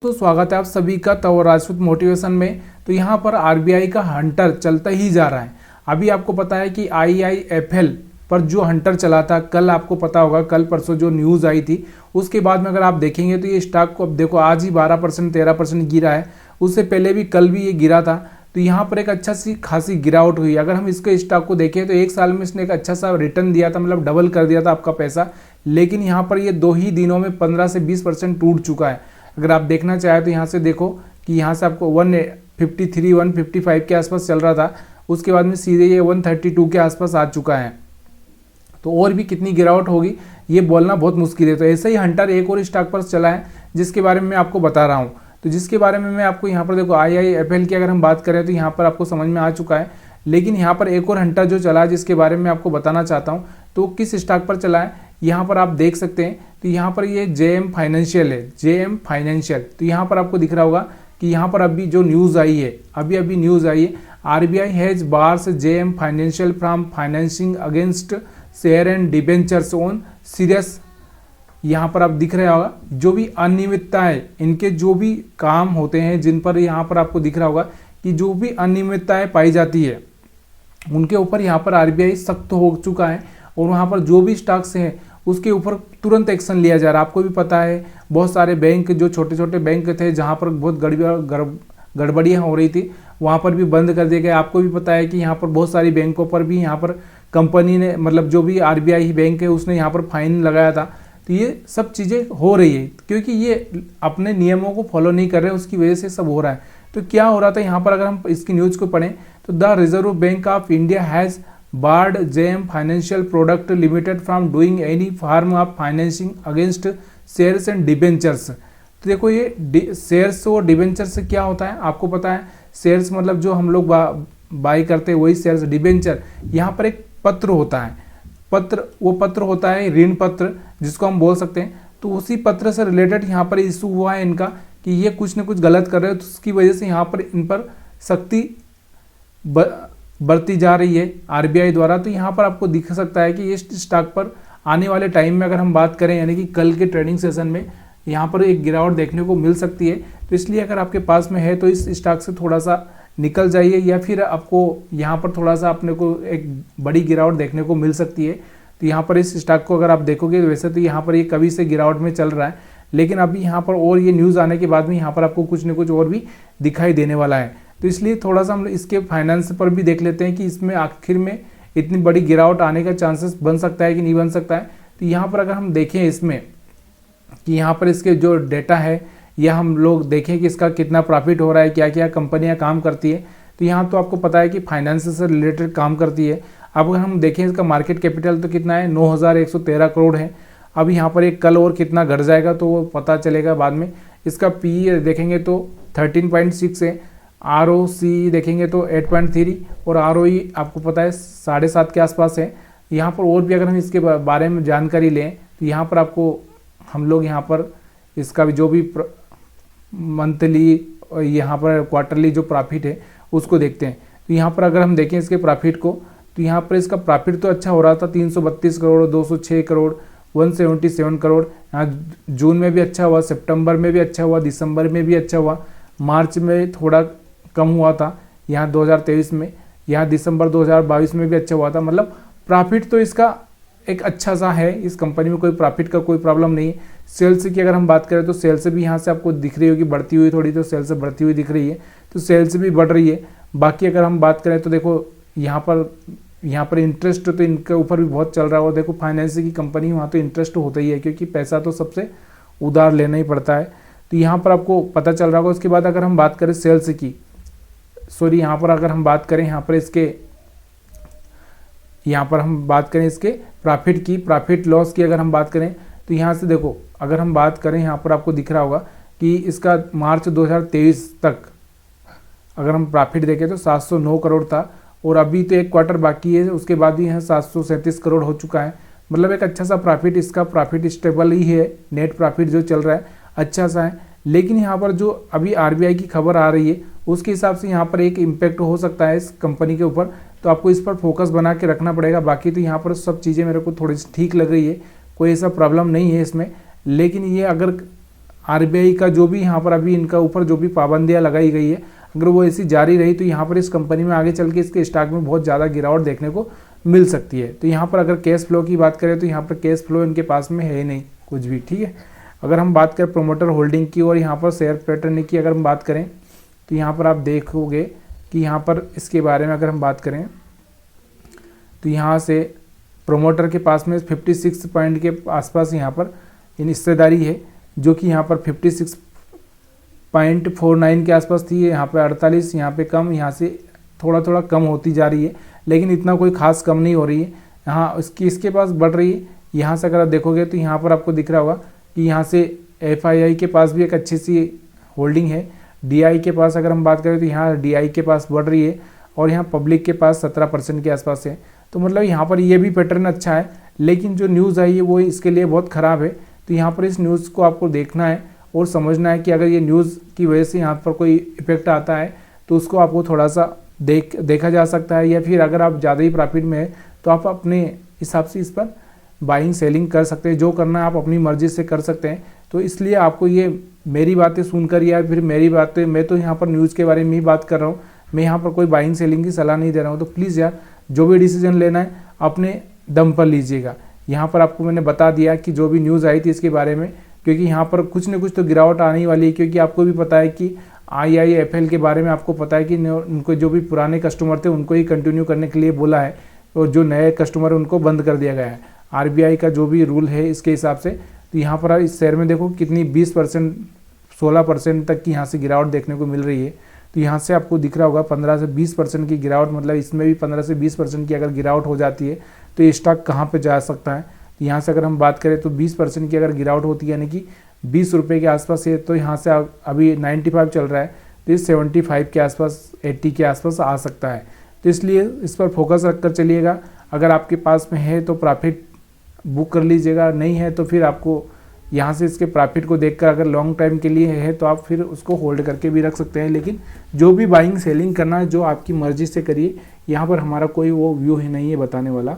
तो स्वागत है आप सभी का तंवर राजपूत मोटिवेशन में। तो यहाँ पर आरबीआई का हंटर चलता ही जा रहा है। अभी आपको पता है कि आईआईएफएल पर जो हंटर चला था, कल आपको पता होगा, कल परसों जो न्यूज़ आई थी, उसके बाद में अगर आप देखेंगे तो ये स्टॉक को अब देखो आज ही 12% 13% गिरा है। उससे पहले भी कल भी ये गिरा था। तो यहाँ पर एक अच्छा सी खासी गिरावट हुई। अगर हम इसके स्टॉक को देखें तो एक साल में इसने एक अच्छा सा रिटर्न दिया था, मतलब डबल कर दिया था आपका पैसा। लेकिन यहाँ पर ये 2 ही दिनों में 15 से 20% टूट चुका है। अगर आप देखना चाहें तो यहाँ से देखो कि यहाँ से आपको 153 155 के आसपास चल रहा था, उसके बाद में सीधे ये 132 के आसपास आ चुका है। तो और भी कितनी गिरावट होगी ये बोलना बहुत मुश्किल है। तो ऐसे ही हंटर एक और स्टॉक पर चला है जिसके बारे में मैं आपको बता रहा हूँ। तो जिसके बारे में मैं आपको यहाँ पर देखो आईआईएफएल की अगर हम बात करें तो यहाँ पर आपको समझ में आ चुका है। लेकिन यहाँ पर एक और हंटर जो चला है जिसके बारे में आपको बताना चाहता हूँ, तो किस स्टॉक पर चला है यहाँ पर आप देख सकते हैं। तो यहाँ पर ये जेएम फाइनेंशियल है, जेएम फाइनेंशियल। तो यहाँ पर आपको दिख रहा होगा कि यहाँ पर अभी जो न्यूज़ आई है, अभी न्यूज़ आई है, RBI has bars JM financial from financing against share and debentures on serious. यहाँ पर आप दिख रहा होगा जो भी अनियमितता है, इनके जो भी काम होते हैं जिन पर यहाँ पर आपको दिख रहा होगा कि जो भी अनियमितताएं पाई जाती है उनके ऊपर यहाँ पर आरबीआई सख्त हो चुका है। और वहाँ पर जो भी स्टॉक्स हैं उसके ऊपर तुरंत एक्शन लिया जा रहा है। आपको भी पता है बहुत सारे बैंक, जो छोटे छोटे बैंक थे जहाँ पर बहुत गड़बड़ियाँ हो रही थी, वहाँ पर भी बंद कर दिए गए। आपको भी पता है कि यहाँ पर बहुत सारी बैंकों पर भी यहाँ पर कंपनी ने, मतलब जो भी आरबीआई बैंक है उसने यहाँ पर फाइन लगाया था। तो ये सब चीज़ें हो रही है क्योंकि ये अपने नियमों को फॉलो नहीं कर रहे, उसकी वजह से सब हो रहा है। तो क्या हो रहा था यहाँ पर अगर हम इसकी न्यूज़ को पढ़ें तो the Reserve Bank of India has barred JM financial product limited from doing any form of financing against shares and debentures. तो देखो ये शेयर्स और डिबेंचर से क्या होता है आपको पता है। शेयर्स मतलब जो हम लोग बाई करते हैं वही शेयर्स। डिबेंचर यहाँ पर एक पत्र होता है, वो पत्र होता है ऋण पत्र जिसको हम बोल सकते हैं। तो उसी पत्र से रिलेटेड यहाँ पर इशू हुआ है इनका कि ये कुछ न कुछ गलत कर रहे हो, तो उसकी वजह से यहाँ पर इन पर सख्ती बढ़ती जा रही है आरबीआई द्वारा। तो यहाँ पर आपको दिख सकता है कि इस स्टॉक पर आने वाले टाइम में अगर हम बात करें, यानी कि कल के ट्रेडिंग सेशन में यहाँ पर एक गिरावट देखने को मिल सकती है। तो इसलिए अगर आपके पास में है तो इस स्टॉक से थोड़ा सा निकल जाइए, या फिर आपको यहाँ पर थोड़ा सा अपने को एक बड़ी गिरावट देखने को मिल सकती है। तो यहाँ पर इस स्टॉक को अगर आप देखोगे तो वैसे तो यहाँ पर ये कभी से गिरावट में चल रहा है, लेकिन अभी यहाँ पर और ये न्यूज़ आने के बाद में यहाँ पर आपको कुछ न कुछ और भी दिखाई देने वाला है। तो इसलिए थोड़ा सा हम इसके फाइनेंस पर भी देख लेते हैं कि इसमें आखिर में इतनी बड़ी गिरावट आने का चांसेस बन सकता है कि नहीं बन सकता है। तो यहाँ पर अगर हम देखें इसमें कि यहाँ पर इसके जो डेटा है, या हम लोग देखें कि इसका कितना प्रॉफिट हो रहा है, क्या क्या कंपनियां काम करती है। तो यहाँ तो आपको पता है कि फाइनेंस से रिलेटेड काम करती है। अब अगर हम देखें इसका मार्केट कैपिटल तो कितना है, 9113 करोड़ है। अब यहाँ पर एक कल और कितना घट जाएगा तो वो पता चलेगा बाद में। इसका पी देखेंगे तो 13.6 है, ROC देखेंगे तो 8.3 और ROE आपको पता है 7.5 के आसपास है। यहाँ पर और भी अगर हम इसके बारे में जानकारी लें तो यहाँ पर आपको हम लोग यहाँ पर इसका भी जो भी मंथली यहाँ पर क्वार्टरली जो प्रॉफिट है उसको देखते हैं। तो यहाँ पर अगर हम देखें इसके प्रॉफिट को तो यहाँ पर इसका प्रॉफिट तो अच्छा हो रहा था, 332 करोड़, 206 करोड़, 177 करोड़। यहाँ जून में भी अच्छा हुआ, सितंबर में भी अच्छा हुआ, दिसंबर में भी अच्छा हुआ, मार्च में थोड़ा कम हुआ था यहाँ 2023 में, यहाँ दिसंबर 2022 में भी अच्छा हुआ था। मतलब प्रॉफिट तो इसका एक अच्छा सा है, इस कंपनी में कोई प्रॉफिट का कोई प्रॉब्लम नहीं है। सेल्स की अगर हम बात करें तो सेल्स भी यहाँ से आपको दिख रही होगी बढ़ती हुई, थोड़ी तो सेल्स बढ़ती हुई दिख रही है, तो सेल्स भी बढ़ रही है। बाकी अगर हम बात करें तो देखो यहाँ पर इंटरेस्ट तो इनके ऊपर भी बहुत चल रहा है। और देखो फाइनेंस की कंपनी वहाँ तो इंटरेस्ट होता ही है क्योंकि पैसा तो सबसे उधार लेना ही पड़ता है। तो यहाँ पर आपको पता चल रहा होगा। उसके बाद अगर हम बात करें सेल्स की, सॉरी यहाँ पर अगर हम बात करें यहाँ पर हम बात करें इसके प्रॉफिट की, प्रॉफिट लॉस की अगर हम बात करें तो यहाँ से देखो अगर हम बात करें यहाँ पर आपको दिख रहा होगा कि इसका मार्च 2023 तक अगर हम प्रॉफिट देखें तो 709 करोड़ था, और अभी तो एक क्वार्टर बाकी है, उसके बाद ही यहाँ 737 करोड़ हो चुका है। मतलब एक अच्छा सा प्रॉफिट, इसका प्रॉफिट स्टेबल ही है, नेट प्रॉफिट जो चल रहा है अच्छा सा है। लेकिन यहाँ पर जो अभी आरबीआई की खबर आ रही है उसके हिसाब से यहाँ पर एक इम्पैक्ट हो सकता है इस कंपनी के ऊपर, तो आपको इस पर फोकस बना के रखना पड़ेगा। बाकी तो यहाँ पर सब चीज़ें मेरे को थोड़ी सी ठीक लग रही है, कोई ऐसा प्रॉब्लम नहीं है इसमें। लेकिन ये अगर आरबीआई का जो भी यहाँ पर अभी इनका ऊपर जो भी पाबंदियाँ लगाई गई है, अगर वो ऐसी जारी रही तो यहाँ पर इस कंपनी में आगे चल के इसके स्टॉक में बहुत ज़्यादा गिरावट देखने को मिल सकती है। तो यहाँ पर अगर कैश फ्लो की बात करें तो यहाँ पर कैश फ्लो इनके पास में है ही नहीं कुछ भी, ठीक है। अगर हम बात करें प्रोमोटर होल्डिंग की और यहाँ पर शेयर पैटर्न की अगर हम बात करें तो यहाँ पर आप देखोगे कि यहाँ पर इसके बारे में अगर हम बात करें तो यहाँ से प्रोमोटर के पास में 56 पॉइंट के आसपास यहाँ पर इन हिस्सेदारी है, जो कि यहाँ पर 56.49 के आसपास थी, यहाँ पे 48, यहाँ पे कम, यहाँ से थोड़ा थोड़ा कम होती जा रही है, लेकिन इतना कोई खास कम नहीं हो रही है। यहाँ इसके पास बढ़ रही है। यहाँ से अगर आप देखोगे तो यहाँ पर आपको दिख रहा होगा कि यहाँ से FII के पास भी एक अच्छी सी होल्डिंग है। DI के पास अगर हम बात करें तो यहाँ DI के पास बढ़ रही है और यहाँ पब्लिक के पास 17% के आसपास है। तो मतलब यहाँ पर ये भी पैटर्न अच्छा है, लेकिन जो न्यूज़ आई है वो इसके लिए बहुत ख़राब है। तो यहाँ पर इस न्यूज़ को आपको देखना है और समझना है कि अगर ये न्यूज़ की वजह से यहाँ पर कोई इफेक्ट आता है तो उसको आपको थोड़ा सा देखा जा सकता है, या फिर अगर आप ज़्यादा ही प्रॉफिट में है तो आप अपने हिसाब से इस पर बाइंग सेलिंग कर सकते हैं। जो करना है आप अपनी मर्जी से कर सकते हैं। तो इसलिए आपको ये मेरी बातें सुनकर या फिर मेरी बातें, मैं तो यहाँ पर न्यूज़ के बारे में ही बात कर रहा हूँ, मैं यहाँ पर कोई बाइंग सेलिंग की सलाह नहीं दे रहा हूँ। तो प्लीज़ यार जो भी डिसीजन लेना है अपने दम पर लीजिएगा। यहाँ पर आपको मैंने बता दिया कि जो भी न्यूज़ आई थी इसके बारे में, क्योंकि यहाँ पर कुछ न कुछ तो गिरावट आने वाली है, क्योंकि आपको भी पता है कि IIFL के बारे में आपको पता है कि उनको जो भी पुराने कस्टमर थे उनको ही कंटिन्यू करने के लिए बोला है और जो नए कस्टमर है उनको बंद कर दिया गया है RBI का जो भी रूल है इसके हिसाब से। तो यहाँ पर इस शेयर में देखो कितनी 20% 16% तक की यहाँ से गिरावट देखने को मिल रही है। तो यहाँ से आपको दिख रहा होगा 15 से 20% की गिरावट, मतलब इसमें भी 15 से 20% की अगर गिरावट हो जाती है तो ये स्टॉक कहाँ पे जा सकता है। तो यहाँ से अगर हम बात करें तो 20% की अगर गिरावट होती है, यानी कि 20 रुपये के आसपास है, तो यहाँ से अभी 95 चल रहा है, तो ये 75 के आसपास 80 के आसपास आ सकता है। तो इसलिए इस पर फोकस रखकर चलिएगा। अगर आपके पास में है तो प्रॉफिट बुक कर लीजिएगा, नहीं है तो फिर आपको यहाँ से इसके प्रॉफिट को देखकर अगर लॉन्ग टाइम के लिए है तो आप फिर उसको होल्ड करके भी रख सकते हैं। लेकिन जो भी बाइंग सेलिंग करना है जो आपकी मर्जी से करिए, यहाँ पर हमारा कोई वो व्यू ही नहीं है बताने वाला।